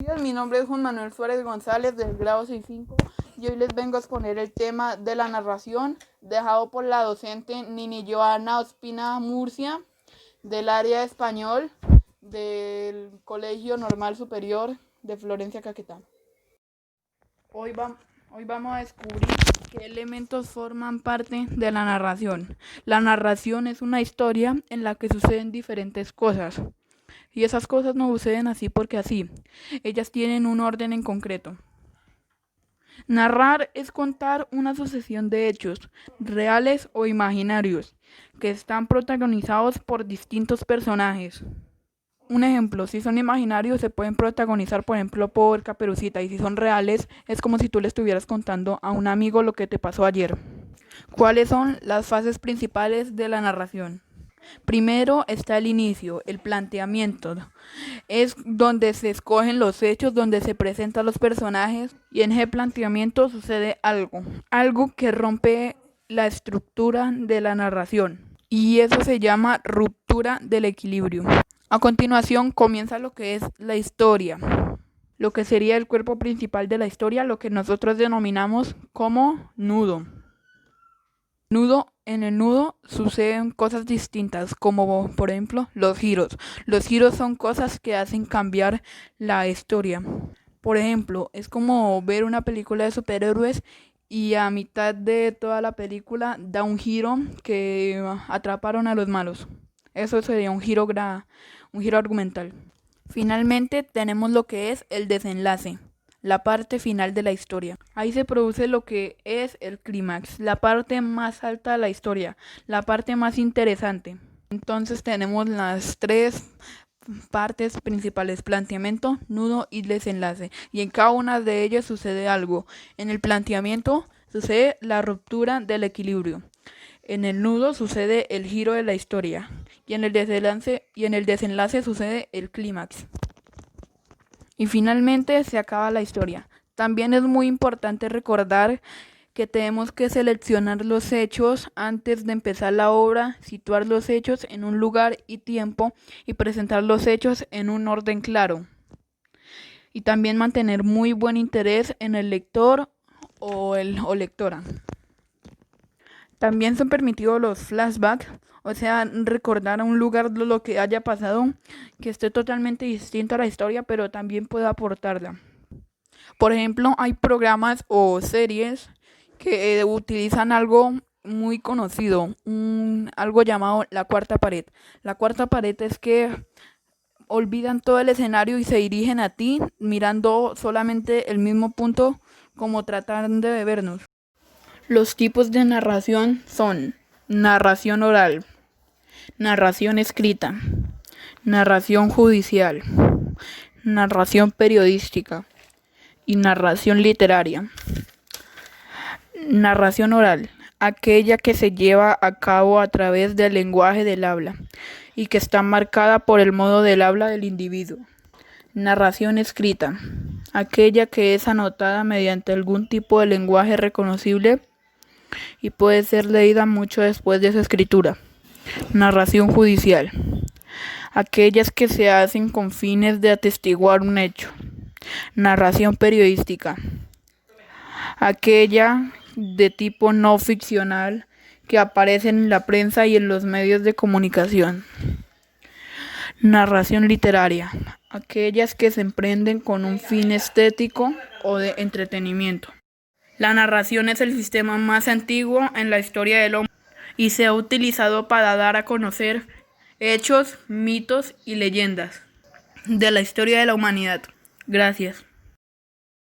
Días, mi nombre es Juan Manuel Suárez González del grado 65 y hoy les vengo a exponer el tema de la narración dejado por la docente Nini Joana Ospina Murcia del área de español del Colegio Normal Superior de Florencia, Caquetá. Hoy, hoy vamos a descubrir qué elementos forman parte de la narración. La narración es una historia en la que suceden diferentes cosas. Y esas cosas no suceden así porque así. Ellas tienen un orden en concreto. Narrar es contar una sucesión de hechos, reales o imaginarios, que están protagonizados por distintos personajes. Un ejemplo, si son imaginarios se pueden protagonizar, por ejemplo, por Caperucita, y si son reales es como si tú le estuvieras contando a un amigo lo que te pasó ayer. ¿Cuáles son las fases principales de la narración? Primero está el inicio, el planteamiento. Es donde se escogen los hechos, donde se presentan los personajes y en ese planteamiento sucede algo que rompe la estructura de la narración. Y eso se llama ruptura del equilibrio. A continuación comienza lo que es la historia, lo que sería el cuerpo principal de la historia, lo que nosotros denominamos como nudo. En el nudo suceden cosas distintas, como por ejemplo los giros. Los giros son cosas que hacen cambiar la historia. Por ejemplo, es como ver una película de superhéroes y a mitad de toda la película da un giro que atraparon a los malos. Eso sería un giro argumental. Finalmente tenemos lo que es el desenlace, la parte final de la historia. Ahí se produce lo que es el clímax, la parte más alta de la historia, la parte más interesante. Entonces tenemos las tres partes principales: planteamiento, nudo y desenlace. Y en cada una de ellas sucede algo. En el planteamiento sucede la ruptura del equilibrio. En el nudo sucede el giro de la historia. Y en el desenlace sucede el clímax. Y finalmente se acaba la historia. También es muy importante recordar que tenemos que seleccionar los hechos antes de empezar la obra, situar los hechos en un lugar y tiempo y presentar los hechos en un orden claro. Y también mantener muy buen interés en el lector o lectora. También son permitidos los flashbacks, o sea, recordar a un lugar lo que haya pasado, que esté totalmente distinto a la historia, pero también puede aportarla. Por ejemplo, hay programas o series que utilizan algo muy conocido, algo llamado la cuarta pared. La cuarta pared es que olvidan todo el escenario y se dirigen a ti mirando solamente el mismo punto, como tratando de vernos. Los tipos de narración son narración oral, narración escrita, narración judicial, narración periodística y narración literaria. Narración oral, aquella que se lleva a cabo a través del lenguaje del habla y que está marcada por el modo del habla del individuo. Narración escrita, aquella que es anotada mediante algún tipo de lenguaje reconocible y puede ser leída mucho después de su escritura. Narración judicial, aquellas que se hacen con fines de atestiguar un hecho. Narración periodística, aquella de tipo no ficcional que aparece en la prensa y en los medios de comunicación. Narración literaria, aquellas que se emprenden con un fin estético o de entretenimiento. La narración es el sistema más antiguo en la historia del hombre y se ha utilizado para dar a conocer hechos, mitos y leyendas de la historia de la humanidad. Gracias.